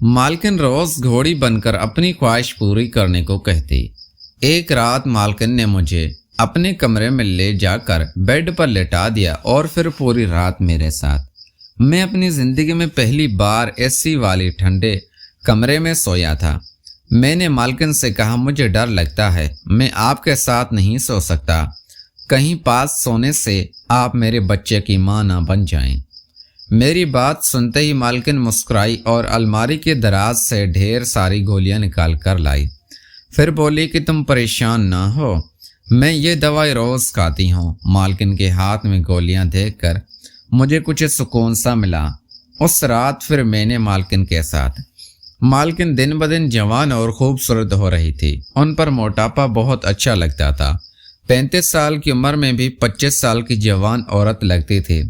मालकिन रोज घोड़ी बनकर अपनी ख्वाहिश पूरी करने को कहती। एक रात मालकिन ने मुझे अपने कमरे में ले जाकर बेड पर लेटा दिया और फिर पूरी रात मेरे साथ। मैं अपनी ज़िंदगी में पहली बार एसी वाली ठंडे कमरे में सोया था। मैंने मालकिन से कहा, मुझे डर लगता है, मैं आपके साथ नहीं सो सकता, कहीं पास सोने से आप मेरे बच्चे की मां ना बन जाएं। मेरी बात सुनते ही मालकिन मुस्कुराई और अलमारी के दराज से ढेर सारी गोलियां निकाल कर लाई। फिर बोली कि तुम परेशान ना हो, मैं ये दवाई रोज़ खाती हूँ। मालकिन के हाथ में गोलियां देखकर मुझे कुछ सुकून सा मिला। उस रात फिर मैंने मालकिन के साथ। मालकिन दिन ब दिन जवान और खूबसूरत हो रही थी। उन पर मोटापा बहुत अच्छा लगता था। 35 साल की उम्र में भी 25 साल की जवान औरत लगती थी,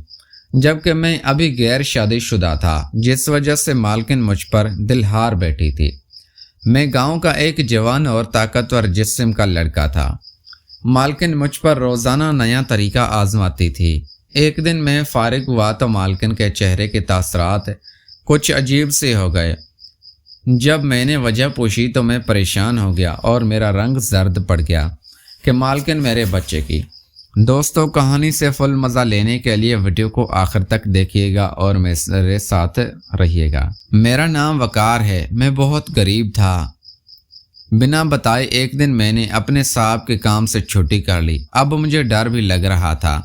जबकि मैं अभी गैर शादीशुदा था, जिस वजह से मालकिन मुझ पर दिलहार बैठी थी। मैं गांव का एक जवान और ताकतवर जिस्म का लड़का था। मालकिन मुझ पर रोज़ाना नया तरीका आजमाती थी। एक दिन मैं फारिग हुआ तो मालकिन के चेहरे के तासरात कुछ अजीब से हो गए। जब मैंने वजह पूछी तो मैं परेशान हो गया और मेरा रंग जर्द पड़ गया कि मालकिन मेरे बच्चे की। दोस्तों, कहानी से फुल मज़ा लेने के लिए वीडियो को आखिर तक देखिएगा और मेरे साथ रहिएगा। मेरा नाम वकार है। मैं बहुत गरीब था। बिना बताए एक दिन मैंने अपने साहब के काम से छुट्टी कर ली। अब मुझे डर भी लग रहा था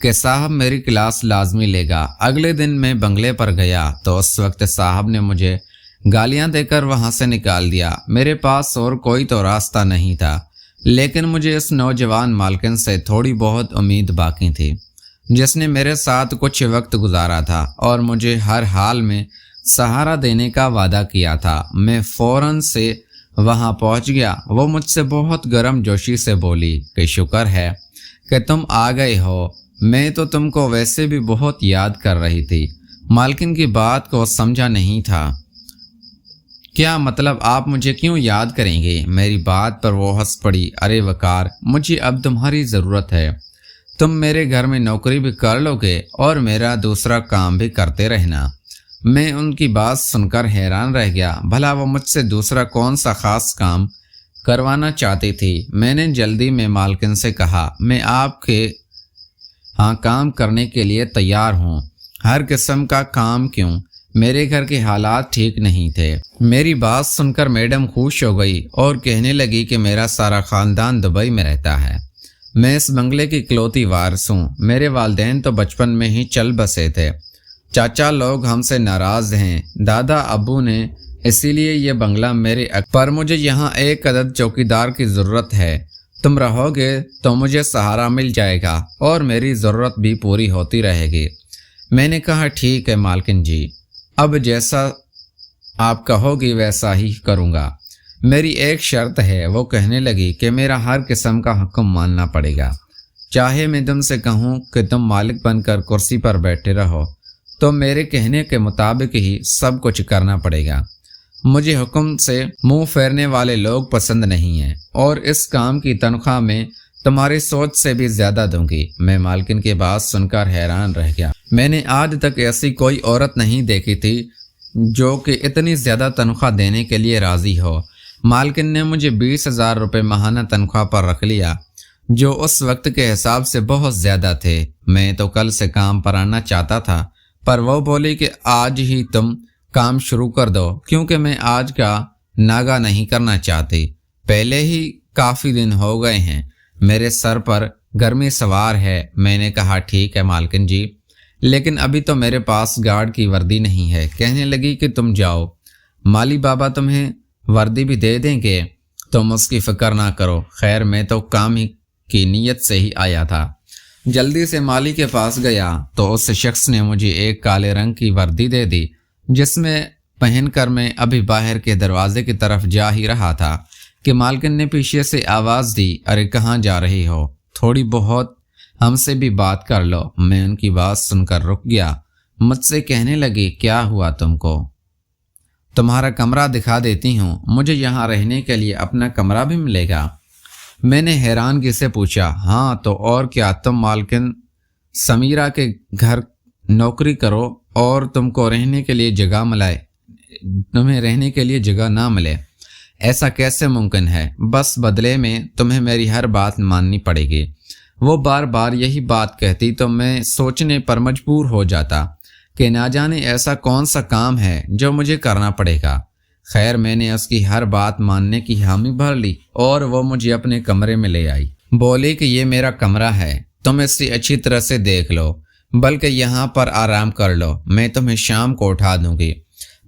कि साहब मेरी क्लास लाजमी लेगा। अगले दिन मैं बंगले पर गया तो उस वक्त साहब ने मुझे गालियां देकर वहां से निकाल दिया। मेरे पास और कोई तो रास्ता नहीं था, लेकिन मुझे इस नौजवान मालकिन से थोड़ी बहुत उम्मीद बाकी थी, जिसने मेरे साथ कुछ वक्त गुजारा था और मुझे हर हाल में सहारा देने का वादा किया था। मैं फौरन से वहां पहुंच गया। वो मुझसे बहुत गर्मजोशी से बोली कि शुक्र है कि तुम आ गए हो, मैं तो तुमको वैसे भी बहुत याद कर रही थी। मालकिन की बात को समझा नहीं था। क्या मतलब, आप मुझे क्यों याद करेंगे? मेरी बात पर वो हंस पड़ी। अरे वकार, मुझे अब तुम्हारी ज़रूरत है। तुम मेरे घर में नौकरी भी कर लोगे और मेरा दूसरा काम भी करते रहना। मैं उनकी बात सुनकर हैरान रह गया। भला वो मुझसे दूसरा कौन सा ख़ास काम करवाना चाहती थी? मैंने जल्दी में मालकिन से कहा, मैं आपके हाँ काम करने के लिए तैयार हूँ। हर किस्म का काम क्यों, मेरे घर के हालात ठीक नहीं थे। मेरी बात सुनकर मैडम खुश हो गई और कहने लगी कि मेरा सारा ख़ानदान दुबई में रहता है। मैं इस बंगले की इकलौती वारिस हूँ। मेरे वालिदैन तो बचपन में ही चल बसे थे। चाचा लोग हमसे नाराज़ हैं। दादा अब्बू ने इसीलिए ये बंगला मेरे पर मुझे यहाँ एक अदद चौकीदार की ज़रूरत है। तुम रहोगे तो मुझे सहारा मिल जाएगा और मेरी ज़रूरत भी पूरी होती रहेगी। मैंने कहा, ठीक है मालकिन जी, अब जैसा आप कहोगी वैसा ही करूँगा। मेरी एक शर्त है। वो कहने लगी कि मेरा हर किस्म का हुक्म मानना पड़ेगा। चाहे मैं तुमसे कहूँ कि तुम मालिक बनकर कुर्सी पर बैठे रहो, तो मेरे कहने के मुताबिक ही सब कुछ करना पड़ेगा। मुझे हुक्म से मुंह फेरने वाले लोग पसंद नहीं हैं और इस काम की तनख्वाह में तुम्हारी सोच से भी ज़्यादा दूंगी। मैं मालकिन की बात सुनकर हैरान रह गया। मैंने आज तक ऐसी कोई औरत नहीं देखी थी जो कि इतनी ज़्यादा तनख्वाह देने के लिए राज़ी हो। मालकिन ने मुझे 20,000 रुपये माहाना तनख्वाह पर रख लिया, जो उस वक्त के हिसाब से बहुत ज़्यादा थे। मैं तो कल से काम पर आना चाहता था, पर वो बोली कि आज ही तुम काम शुरू कर दो, क्योंकि मैं आज का नागा नहीं करना चाहती। पहले ही काफ़ी दिन हो गए हैं, मेरे सर पर गर्मी सवार है। मैंने कहा, ठीक है मालकिन जी, लेकिन अभी तो मेरे पास गार्ड की वर्दी नहीं है। कहने लगी कि तुम जाओ, माली बाबा तुम्हें वर्दी भी दे देंगे, तुम उसकी फिक्र ना करो। खैर, मैं तो काम ही की नीयत से ही आया था। जल्दी से माली के पास गया तो उस शख्स ने मुझे एक काले रंग की वर्दी दे दी, जिसमें पहनकर मैं अभी बाहर के दरवाजे की तरफ जा ही रहा था कि मालकिन ने पीछे से आवाज़ दी, अरे कहाँ जा रही हो? थोड़ी बहुत हमसे भी बात कर लो। मैं उनकी बात सुनकर रुक गया। मुझसे कहने लगी, क्या हुआ तुमको? तुम्हारा कमरा दिखा देती हूँ। मुझे यहाँ रहने के लिए अपना कमरा भी मिलेगा? मैंने हैरानगी से पूछा। हाँ तो और क्या, तुम मालकिन समीरा के घर नौकरी करो और तुमको रहने के लिए जगह मिले तुम्हें रहने के लिए जगह ना मिले। ऐसा कैसे मुमकिन है? बस बदले में तुम्हें मेरी हर बात माननी पड़ेगी। वो बार बार यही बात कहती तो मैं सोचने पर मजबूर हो जाता कि ना जाने ऐसा कौन सा काम है जो मुझे करना पड़ेगा। खैर, मैंने उसकी हर बात मानने की हामी भर ली और वो मुझे अपने कमरे में ले आई। बोली कि ये मेरा कमरा है, तुम इसे अच्छी तरह से देख लो, बल्कि यहाँ पर आराम कर लो, मैं तुम्हें शाम को उठा दूंगी।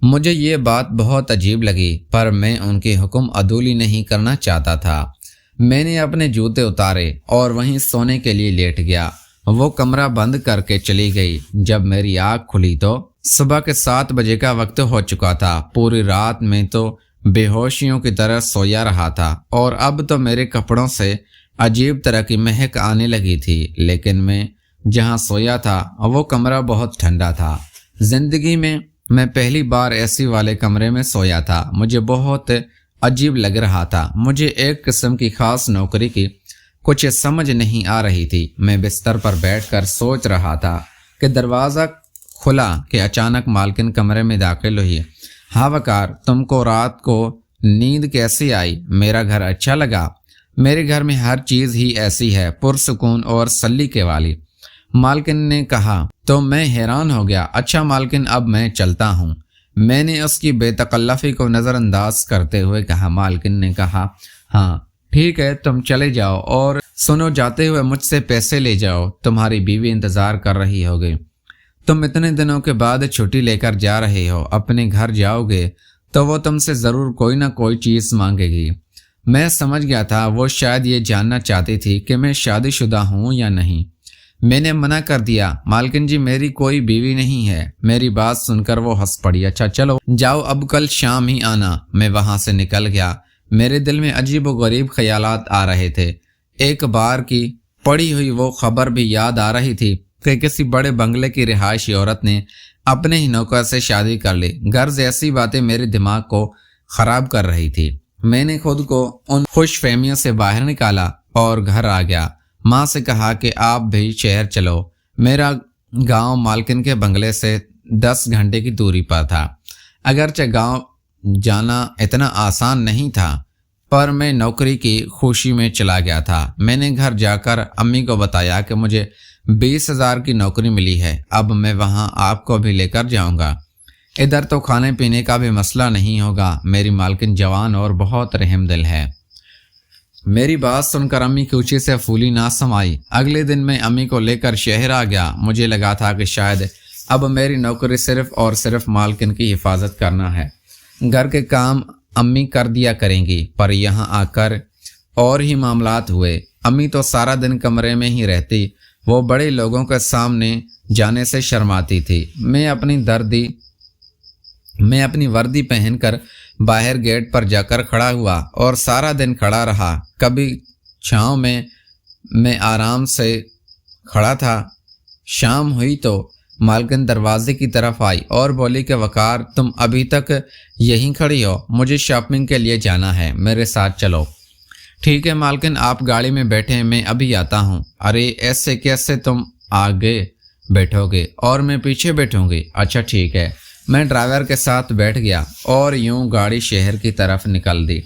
मुझे ये बात बहुत अजीब लगी, पर मैं उनके हुक्म अदूली नहीं करना चाहता था। मैंने अपने जूते उतारे और वहीं सोने के लिए लेट गया। वो कमरा बंद करके चली गई। जब मेरी आँख खुली तो सुबह के 7 बजे का वक्त हो चुका था। पूरी रात में तो बेहोशियों की तरह सोया रहा था और अब तो मेरे कपड़ों से अजीब तरह की महक आने लगी थी। लेकिन मैं जहाँ सोया था वो कमरा बहुत ठंडा था। जिंदगी में मैं पहली बार ऐसी वाले कमरे में सोया था। मुझे बहुत अजीब लग रहा था। मुझे एक किस्म की खास नौकरी की कुछ समझ नहीं आ रही थी। मैं बिस्तर पर बैठकर सोच रहा था कि दरवाज़ा खुला कि अचानक मालकिन कमरे में दाखिल हुई। हाँ वकार, तुमको रात को नींद कैसी आई? मेरा घर अच्छा लगा? मेरे घर में हर चीज़ ही ऐसी है, पुरसुकून और सलीके वाली, मालकिन ने कहा। तो मैं हैरान हो गया। अच्छा मालकिन, अब मैं चलता हूँ। मैंने उसकी बेतकल्लफ़ी को नज़रअंदाज करते हुए कहा। मालकिन ने कहा, हाँ ठीक है, तुम चले जाओ और सुनो, जाते हुए मुझसे पैसे ले जाओ, तुम्हारी बीवी इंतज़ार कर रही होगी। तुम इतने दिनों के बाद छुट्टी लेकर जा रहे हो, अपने घर जाओगे तो वो तुमसे ज़रूर कोई ना कोई चीज़ मांगेगी। मैं समझ गया था वो शायद ये जानना चाहती थी कि मैं शादीशुदा हूँ या नहीं। मैंने मना कर दिया। मालकिन जी, मेरी कोई बीवी नहीं है। मेरी बात सुनकर वो हंस पड़ी। अच्छा चलो जाओ, अब कल शाम ही आना। मैं वहां से निकल गया। मेरे दिल में अजीब व गरीब ख्यालात आ रहे थे। एक बार की पड़ी हुई वो खबर भी याद आ रही थी कि किसी बड़े बंगले की रिहायशी औरत ने अपने ही नौकर से शादी कर ली। गर्ज ऐसी बातें मेरे दिमाग को खराब कर रही थी। मैंने खुद को उन खुश फहमियों से बाहर निकाला और घर आ गया। माँ से कहा कि आप भी शहर चलो। मेरा गांव मालकिन के बंगले से 10 घंटे की दूरी पर था। अगरचे गांव जाना इतना आसान नहीं था, पर मैं नौकरी की खुशी में चला गया था। मैंने घर जाकर अम्मी को बताया कि मुझे 20,000 की नौकरी मिली है। अब मैं वहां आपको भी लेकर जाऊंगा। इधर तो खाने पीने का भी मसला नहीं होगा। मेरी मालकिन जवान और बहुत रहमदिल है। मेरी बात सुनकर अम्मी की ऊँची से फूली ना समाई। अगले दिन मैं अम्मी को लेकर शहर आ गया। मुझे लगा था कि शायद अब मेरी नौकरी सिर्फ और सिर्फ मालकिन की हिफाजत करना है, घर के काम अम्मी कर दिया करेंगी। पर यहाँ आकर और ही मामलात हुए। अम्मी तो सारा दिन कमरे में ही रहती। वो बड़े लोगों के सामने जाने से शर्माती थी। मैं अपनी वर्दी पहनकर बाहर गेट पर जाकर खड़ा हुआ और सारा दिन खड़ा रहा। कभी छाँव में मैं आराम से खड़ा था। शाम हुई तो मालकिन दरवाजे की तरफ आई और बोली कि वकार, तुम अभी तक यहीं खड़ी हो? मुझे शॉपिंग के लिए जाना है, मेरे साथ चलो। ठीक है मालकिन, आप गाड़ी में बैठे, मैं अभी आता हूँ। अरे ऐसे कैसे, तुम आगे बैठोगे और मैं पीछे बैठूंगी? अच्छा ठीक है। मैं ड्राइवर के साथ बैठ गया और यूं गाड़ी शहर की तरफ निकल दी।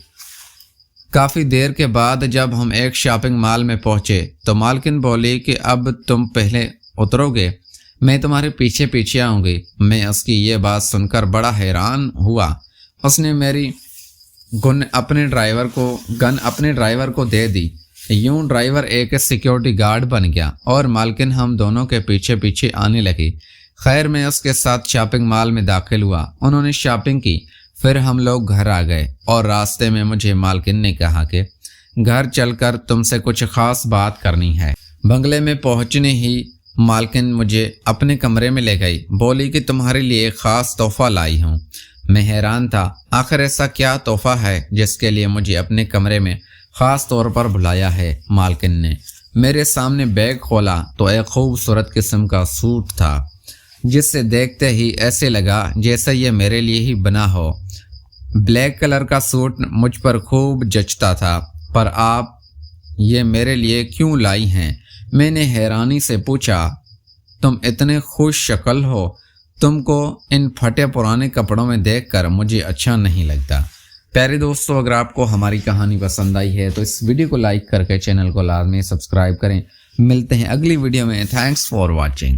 काफ़ी देर के बाद जब हम एक शॉपिंग मॉल में पहुंचे तो मालकिन बोली कि अब तुम पहले उतरोगे, मैं तुम्हारे पीछे पीछे आऊँगी। मैं उसकी ये बात सुनकर बड़ा हैरान हुआ। उसने मेरी गन अपने ड्राइवर को दे दी। यूं ड्राइवर एक सिक्योरिटी गार्ड बन गया और मालकिन हम दोनों के पीछे पीछे आने लगी। खैर, मैं उसके साथ शॉपिंग मॉल में दाखिल हुआ। उन्होंने शॉपिंग की, फिर हम लोग घर आ गए और रास्ते में मुझे मालकिन ने कहा कि घर चलकर तुमसे कुछ खास बात करनी है। बंगले में पहुंचने ही मालकिन मुझे अपने कमरे में ले गई। बोली कि तुम्हारे लिए एक खास तोहफा लाई हूँ। मैं हैरान था, आखिर ऐसा क्या तोहफा है जिसके लिए मुझे अपने कमरे में खास तौर पर बुलाया है। मालकिन ने मेरे सामने बैग खोला तो एक खूबसूरत किस्म का सूट था, जिससे देखते ही ऐसे लगा जैसे ये मेरे लिए ही बना हो। ब्लैक कलर का सूट मुझ पर खूब जचता था। पर आप ये मेरे लिए क्यों लाई हैं? मैंने हैरानी से पूछा। तुम इतने खुश शक्ल हो, تم کو ان پھٹے پرانے کپڑوں میں دیکھ کر مجھے اچھا نہیں لگتا۔ پیارے دوستو، اگر آپ کو ہماری کہانی پسند آئی ہے تو اس ویڈیو کو لائک کر کے چینل کو لازمی سبسکرائب کریں۔ ملتے ہیں اگلی ویڈیو میں۔ Thanks for watching.